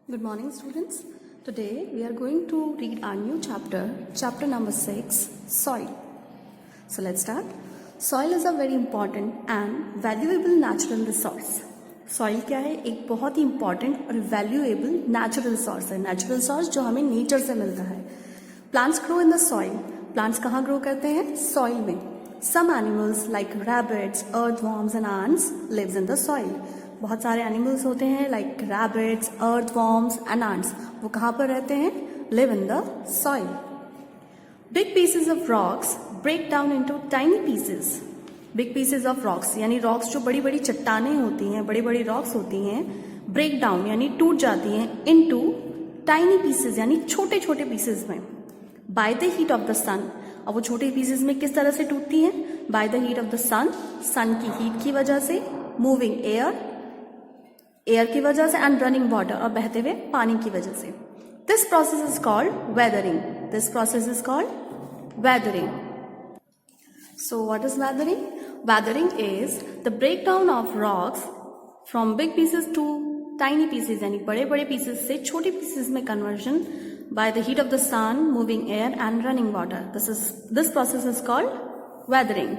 Good morning, students. Today we are going to read our new chapter number 6, Soil. So let's start. Soil is a very important and valuable natural resource. Soil क्या है? एक बहुत ही important और valuable natural resource है. Natural resource जो हमें nature से मिलता है. Plants grow in the soil. Plants कहाँ grow करते हैं? Soil में. Some animals like rabbits, earthworms and ants lives in the soil. बहुत सारे एनिमल्स होते हैं like rabbits, earthworms and ants. वो कहाँ पर रहते हैं? Live in the soil. Big pieces of rocks break down into tiny pieces. Big pieces of rocks यानी रॉक्स जो बड़ी बड़ी चट्टानें होती हैं, बड़ी बड़ी रॉक्स होती हैं, ब्रेक डाउन यानी टूट जाती हैं इनटू टाइनी पीसेस यानी छोटे छोटे पीसेस में. By the heat of the sun. अब वो छोटे पीसेस में किस तरह से टूटती हैं? By the heat of the sun. Sun की हीट की वजह से, मूविंग एयर की वजह से एंड रनिंग वाटर और बहते हुए पानी की वजह से. This process is called weathering. This process is called weathering. So what is weathering? Weathering is the break down of rocks from big pieces to tiny pieces यानी बड़े बड़े पीसेस से छोटे पीसेस में conversion by the heat of the sun, moving air and running water. This process is called weathering.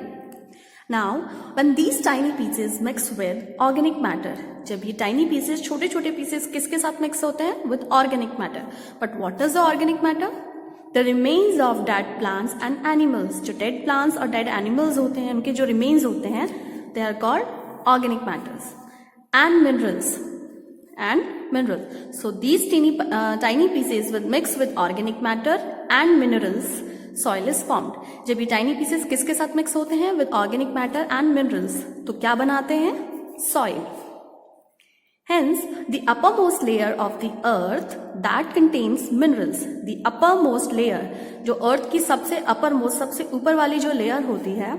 Now, when these tiny pieces mix with organic matter, जब ये tiny pieces छोटे छोटे pieces किसके साथ mix होते हैं? With organic matter. But what is the organic matter? The remains of dead plants and animals. जो dead plants और dead animals होते हैं, उनके जो remains होते हैं, they are called organic matters. And minerals. So these tiny pieces will mix with organic matter and minerals. Soil is formed. जब ये टाइनी पीसेस किसके साथ मिक्स होते हैं? With organic matter and minerals, तो क्या बनाते हैं? Soil. Hence the upper most layer of the earth that contains minerals. The upper most layer, जो अर्थ की सबसे अपर मोस्ट, सबसे ऊपर वाली जो लेयर होती है,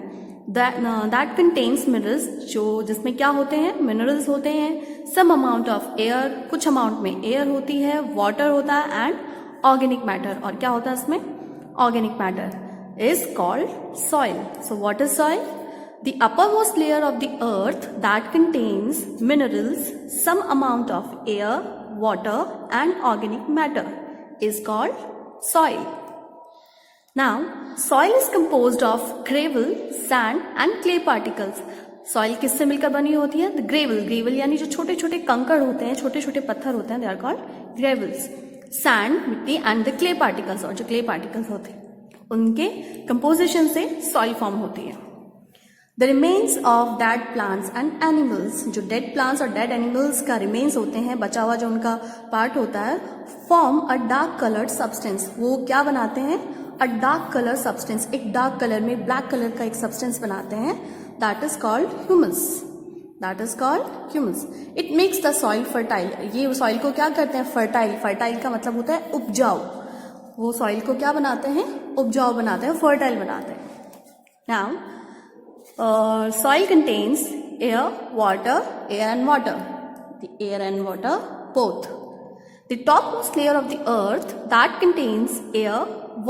दैट कंटेन्स मिनरल्स, जो जिसमें क्या होते हैं? मिनरल्स होते हैं. सम अमाउंट ऑफ एयर, कुछ अमाउंट में एयर होती है, वाटर होता है एंड ऑर्गेनिक मैटर. और क्या होता है इसमें? Organic matter is called soil. So what is soil? The uppermost layer of the earth that contains minerals, some amount of air, water and organic matter is called soil. Now, soil is composed of gravel, sand and clay particles. Soil किससे मिलकर बनी होती है? The gravel यानी जो छोटे छोटे कंकड़ होते हैं, छोटे छोटे पत्थर होते हैं, they are called gravels. Sand, मिट्टी एंड द क्ले पार्टिकल्स, और जो क्ले पार्टिकल्स होते हैं उनके कंपोजिशन से सॉइल फॉर्म होती है. The remains of dead plants and animals. जो डेड प्लांट्स और डेड एनिमल्स का रिमेन्स होते हैं, बचा हुआ जो उनका पार्ट होता है, form a dark coloured substance. वो क्या बनाते हैं? अ डार्क कलर सब्सटेंस. एक डार्क कलर में ब्लैक कलर का एक सब्सटेंस बनाते हैं. That is called humus. That is called humus. It makes the soil fertile. ये सॉइल को क्या करते हैं? फर्टाइल. फर्टाइल का मतलब होता है उपजाऊ. वो सॉइल को क्या बनाते हैं? उपजाऊ बनाते हैं, फर्टाइल बनाते हैं. Now, soil contains air, water and the air and water both. The topmost layer of the earth that contains air,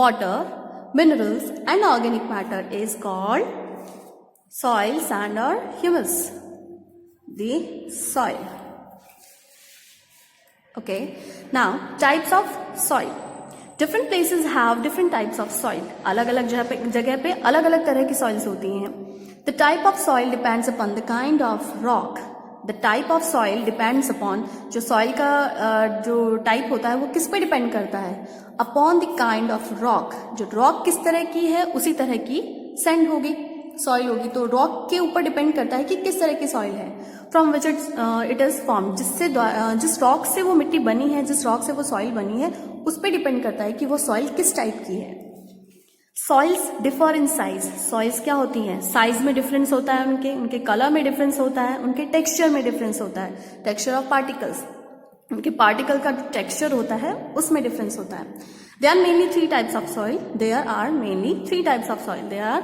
water, minerals and organic matter is called soil, sand or humus. The soil. Okay. Now, types of soil. Different places have different types of soil. अलग अलग जगह पे अलग अलग तरह की soils होती हैं. The type of soil depends upon the kind of rock. The type of soil depends upon, जो soil का जो type होता है वो किस पे depend करता है? Upon the kind of rock. जो rock किस तरह की है उसी तरह की sand होगी, सॉइल होगी. तो रॉक के ऊपर डिपेंड करता है कि किस तरह की सॉइल है. From which it is form. जिस रॉक से वो मिट्टी बनी है, जिस रॉक से वो सॉइल बनी है, उस पर डिपेंड करता है कि वो सॉइल किस टाइप की है. Soils differ in size. Soils क्या होती हैं? साइज में डिफरेंस होता है, उनके कलर में डिफरेंस होता है, उनके टेक्सचर में डिफरेंस होता है. टेक्सचर ऑफ पार्टिकल्स, उनके पार्टिकल का टेक्सचर होता है उसमें डिफरेंस होता है. They are mainly three types of soil. There are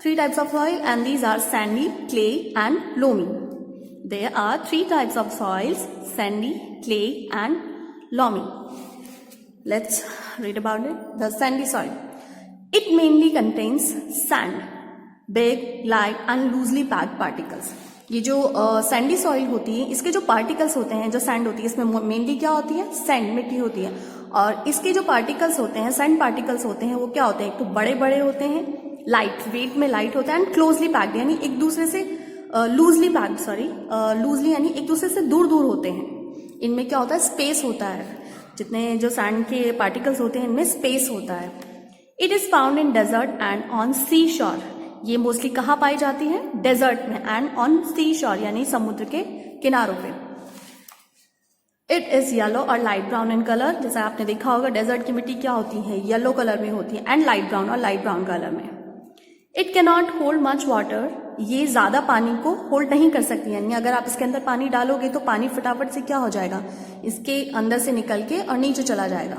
three types of soil and these are sandy, clay and loamy. There are three types of soils: sandy, clay and loamy. Let's read about it. The sandy soil. It mainly contains sand, big, light and loosely packed particles. ये जो Sandy soil होती है, इसके जो particles होते हैं, जो sand होती है, इसमें मेनली क्या होती है, सैंड, मिट्टी होती है। और इसके जो पार्टिकल्स होते हैं, सैंड पार्टिकल्स होते हैं, वो क्या होते हैं, एक तो बड़े बड़े होते हैं, लाइट वेट में लाइट होता है, एंड क्लोजली पैक्ड यानी एक दूसरे से लूजली पैक्ड, लूजली यानी एक दूसरे से दूर दूर होते हैं। इनमें क्या होता है, स्पेस होता है। जितने जो सैंड के पार्टिकल्स होते हैं, इनमें स्पेस होता है। It is found in desert and on seashore. ये मोस्टली कहाँ पाई जाती है, डेजर्ट में, एंड ऑन सी शोर यानी समुद्र के किनारों पे। इट इज येलो और लाइट ब्राउन इन कलर। जैसा आपने देखा होगा, डेजर्ट की मिट्टी क्या होती है, येलो कलर में होती है, एंड लाइट ब्राउन और लाइट ब्राउन कलर में। It can not hold much water. ये ज्यादा पानी को होल्ड नहीं कर सकती, यानी अगर आप इसके अंदर पानी डालोगे तो पानी फटाफट से क्या हो जाएगा, इसके अंदर से निकल के और नीचे चला जाएगा।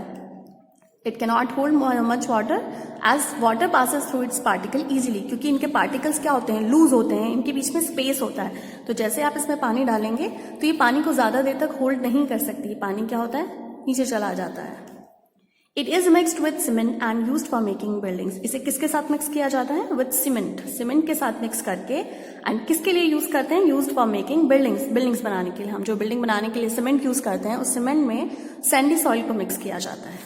It can not hold much water as water passes through its particle easily, क्योंकि इनके पार्टिकल्स क्या होते हैं, लूज होते हैं, इनके बीच में स्पेस होता है। तो जैसे आप इसमें पानी डालेंगे तो ये पानी को ज्यादा देर तक होल्ड नहीं कर सकती, पानी क्या होता है, नीचे चला जाता है। It is mixed with cement and used for making buildings. इसे किसके साथ मिक्स किया जाता है, विद सीमेंट, सीमेंट के साथ मिक्स करके। एंड किसके लिए यूज करते हैं, used for making buildings, buildings बनाने के लिए। हम जो बिल्डिंग बनाने के लिए सीमेंट यूज करते हैं, उस सीमेंट में सैंडी सॉइल को मिक्स किया जाता है।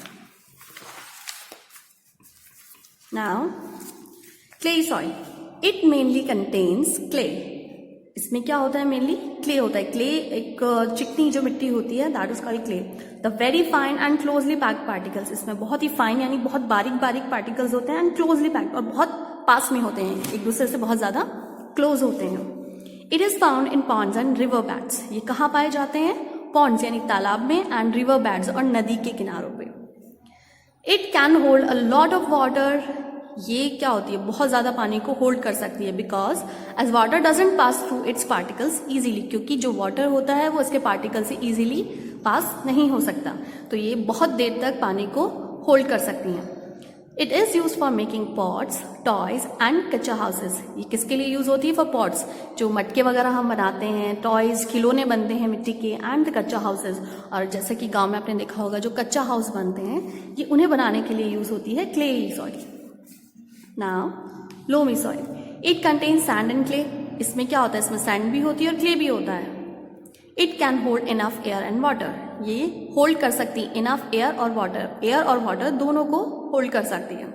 Now clay soil, it mainly contains clay. इसमें क्या होता है, मेनली क्ले होता है। क्ले एक चिकनी जो मिट्टी होती है, that is called clay. The very fine and closely packed particles, इसमें बहुत ही फाइन यानी बहुत बारीक बारीक पार्टिकल्स होते हैं, एंड क्लोजली पैक्ड और बहुत पास में होते हैं, एक दूसरे से बहुत ज्यादा क्लोज होते हैं। It is found in Pond's and river beds. ये कहाँ पाए जाते हैं, पॉन्ड्स यानी तालाब में, एंड रिवर बेड्स और नदी के किनारों पे। It can hold a lot of water. ये क्या होती है, बहुत ज्यादा पानी को होल्ड कर सकती है, because as water doesn't pass through its particles easily, क्योंकि जो वाटर होता है वो इसके पार्टिकल से इजीली पास नहीं हो सकता, तो ये बहुत देर तक पानी को होल्ड कर सकती हैं। It is use for making pots, toys and कच्चा हाउसेज। ये किसके लिए यूज होती है, फॉर पॉट्स, जो मटके वगैरह हम बनाते हैं, टॉयज, खिलौने बनते हैं मिट्टी के, एंड कच्चा हाउसेज। और जैसे कि गांव में आपने देखा होगा, जो कच्चा हाउस बनते हैं, ये उन्हें बनाने के लिए यूज होती है clay soil. Now loamy soil, it contains sand and clay. इसमें क्या होता है, इसमें सैंड भी होती है और क्ले भी होता है। It can hold enough air and water. ये होल्ड कर सकती है इनफ एयर और वाटर, एयर और वाटर दोनों को होल्ड कर सकती है।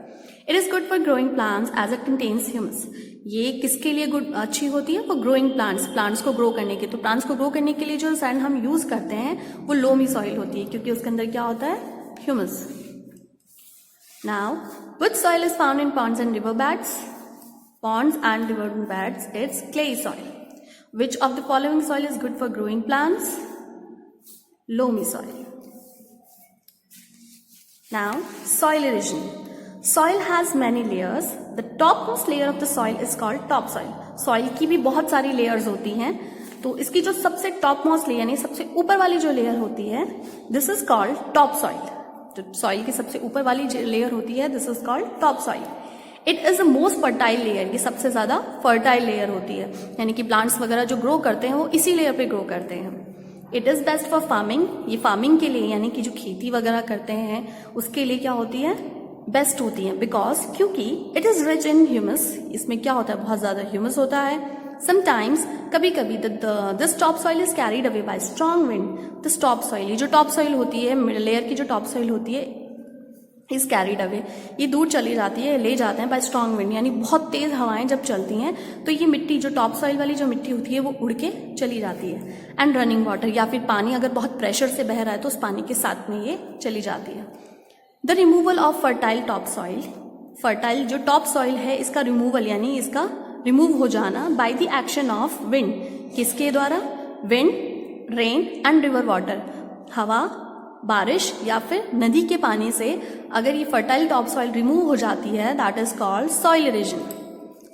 It is good for growing plants as it contains humus. ये किसके लिए गुड, अच्छी होती है, फॉर ग्रोइंग प्लांट्स, प्लांट्स को ग्रो करने के। तो प्लांट्स को ग्रो करने के लिए जो सैंड हम यूज करते हैं वो लोमी सॉइल होती है, क्योंकि उसके अंदर क्या होता है, humus. Now, which soil is found in ponds and river beds? Ponds and river beds, it's clay soil. Which of the following soil is good for growing plants? Loamy soil. Now, soil erosion. Soil has many layers. The topmost layer of the soil is called topsoil. Soil की भी बहुत सारी layers होती हैं, तो इसकी जो सबसे टॉपमोस्ट लेयर यानी सबसे ऊपर वाली जो लेयर होती है, this is called top soil. जो सॉइल की सबसे ऊपर वाली लेयर होती है, this is called top soil. It is the most fertile layer. ये सबसे ज्यादा फर्टाइल लेयर होती है, यानी कि प्लांट्स वगैरह जो ग्रो करते हैं वो इसी लेयर पे ग्रो करते हैं। It is best for farming. ये फार्मिंग के लिए यानी कि जो खेती वगैरह करते हैं उसके लिए क्या होती है, बेस्ट होती है, बिकॉज क्योंकि it is rich in humus. इसमें क्या होता है, बहुत ज्यादा ह्यूमस होता है। समटाइम्स, कभी कभी, this top soil is carried away by strong wind. This top soil, ये जो टॉप सॉइल होती है, लेयर की जो टॉप सॉइल होती है, इज कैरीड अवे, ये दूर चली जाती है, ले जाते हैं बाय स्ट्रॉन्ग विंड, यानी बहुत तेज हवाएं जब चलती हैं तो ये मिट्टी, जो टॉप सॉइल वाली जो मिट्टी होती है, वो उड़ के चली जाती है। एंड रनिंग वाटर, या फिर पानी अगर बहुत प्रेशर से बह रहा है तो उस पानी के साथ में ये चली जाती है। The removal of fertile top soil. Fertile जो टॉप सॉइल है, इसका रिमूवल यानी इसका रिमूव हो जाना by the action of wind. किसके द्वारा, wind, rain and river water, हवा, बारिश या फिर नदी के पानी से अगर ये फर्टाइल टॉप सॉइल रिमूव हो जाती है, that is called soil erosion.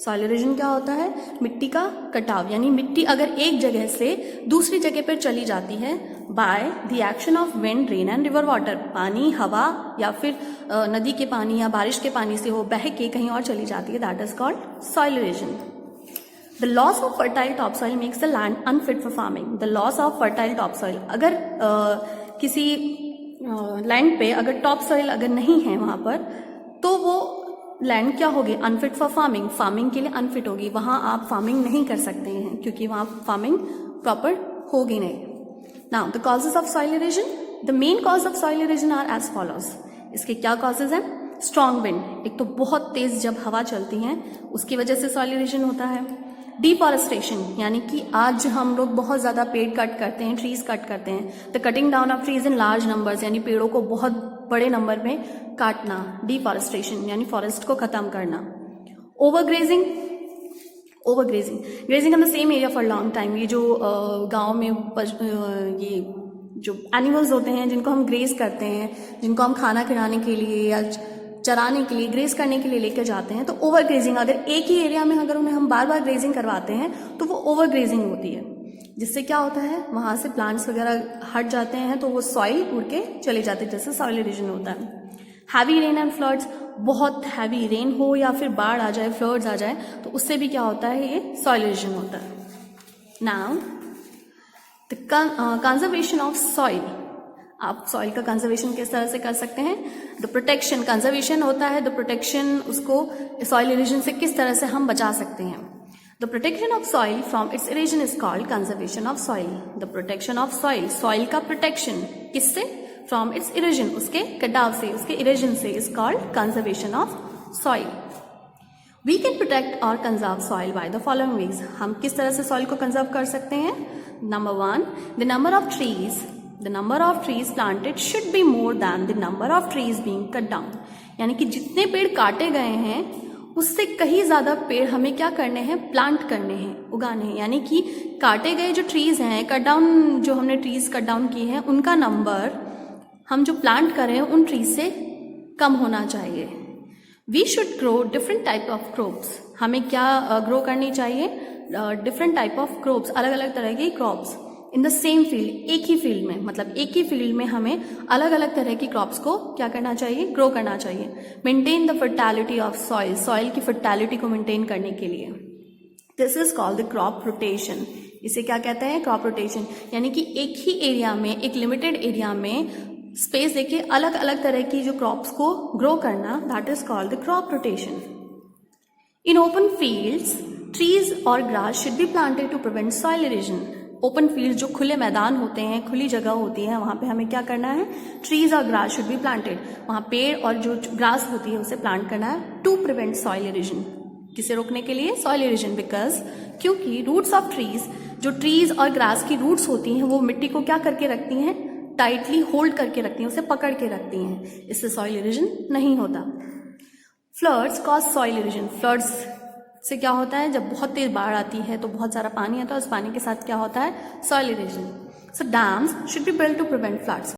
Soil erosion क्या होता है, मिट्टी का कटाव, यानी मिट्टी अगर एक जगह से दूसरी जगह पर चली जाती है by the action of wind, rain and river water, पानी, हवा या फिर नदी के पानी या बारिश के पानी से वो बह के कहीं और चली जाती है, that is called soil erosion. The loss of fertile top soil makes the land unfit for farming. The loss of fertile top soil, अगर किसी लैंड पे अगर टॉप सॉइल अगर नहीं है वहां पर, तो वो लैंड क्या होगी, अनफिट फॉर फार्मिंग, फार्मिंग के लिए अनफिट होगी, वहां आप फार्मिंग नहीं कर सकते हैं क्योंकि वहां फार्मिंग प्रॉपर होगी नहीं. Now the causes of soil erosion, the main cause of soil erosion are as follows. इसके क्या कॉजेज हैं? स्ट्रॉन्ग विंड, एक तो बहुत तेज जब हवा चलती है उसकी वजह से सॉइल इरोजन होता है. डिफॉरेस्टेशन, यानी कि आज हम लोग बहुत ज्यादा पेड़ कट करते हैं, ट्रीज कट करते हैं. The cutting down of trees in large numbers, यानी पेड़ों को बहुत बड़े नंबर में काटना, डिफॉरेस्टेशन यानी फॉरेस्ट को खत्म करना. Overgrazing, grazing in the same area for long time. ये जो गांव में ये जो एनिमल्स होते हैं जिनको हम ग्रेज करते हैं, जिनको हम खाना खिलाने के लिए या चराने के लिए, ग्रेज करने के लिए लेकर जाते हैं, तो ओवर ग्रेजिंग, अगर एक ही एरिया में अगर उन्हें हम बार बार ग्रेजिंग करवाते हैं तो वो ओवर ग्रेजिंग होती है, जिससे क्या होता है वहां से प्लांट्स वगैरह हट जाते हैं तो वो सॉइल उड़ के चले जाते हैं, जैसे सॉइल इरोजन होता है. हैवी रेन एंड फ्लड्स, बहुत हैवी रेन हो या फिर बाढ़ आ जाए, फ्लड्स आ जाए, तो उससे भी क्या होता है, ये सॉइल इरोजन होता है. Now the conservation of soil. आप सॉइल का कंजर्वेशन किस तरह से कर सकते हैं? द प्रोटेक्शन, कंजर्वेशन होता है द प्रोटेक्शन, उसको सॉइल इरोजन से किस तरह से हम बचा सकते हैं. The protection of soil from its erosion is called conservation of soil. The protection of soil, soil का प्रोटेक्शन किससे? फ्रॉम इट्स इरोजन, उसके कटाव से, उसके इरोजन से, is called conservation of soil. We can protect और conserve soil by the following ways. हम किस तरह से सॉइल को कंजर्व कर सकते हैं? Number 1, the number of trees planted should be more than the number of trees being cut down. यानी कि जितने पेड़ काटे गए हैं उससे कहीं ज्यादा पेड़ हमें क्या करने हैं? प्लांट करने हैं, उगाने हैं. यानी कि काटे गए जो ट्रीज हैं, कट डाउन जो हमने ट्रीज कट डाउन की है, उनका नंबर हम जो प्लांट कर रहे हैं उन ट्रीज से कम होना चाहिए. We should grow different type of crops. हमें क्या ग्रो करनी चाहिए? डिफरेंट टाइप ऑफ क्रॉप्स, अलग अलग तरह की crops in the same field, एक ही फील्ड में, मतलब एक ही फील्ड में हमें अलग अलग तरह की क्रॉप्स को क्या करना चाहिए? ग्रो करना चाहिए. Maintain the fertility of soil, soil की फर्टिलिटी को मेंटेन करने के लिए. This is called the crop rotation. इसे क्या कहते हैं? Crop rotation. यानी कि एक ही एरिया में, एक लिमिटेड एरिया में स्पेस देके अलग अलग तरह की जो क्रॉप्स को ग्रो करना, that is called the crop rotation. In open fields trees और grass should be planted to prevent soil erosion. Open field जो खुले मैदान होते हैं, खुली जगह होती है, वहां पे हमें क्या करना है? ट्रीज और ग्रास शुड बी प्लांटेड. वहां पेड़ और जो ग्रास होती है उसे प्लांट करना है टू प्रिवेंट सॉइल इरोजन. किसे रोकने के लिए? Soil erosion. बिकॉज क्योंकि रूट्स ऑफ ट्रीज, जो ट्रीज और ग्रास की रूट्स होती हैं वो मिट्टी को क्या करके रखती हैं? टाइटली होल्ड करके रखती हैं, उसे पकड़ के रखती हैं. इससे सॉइल इरोजन नहीं होता. Floods cause soil erosion. Floods से क्या होता है? जब बहुत तेज बाढ़ आती है तो बहुत सारा पानी आता है, उस पानी के साथ क्या होता है? Soil erosion. So dams should be built to prevent floods.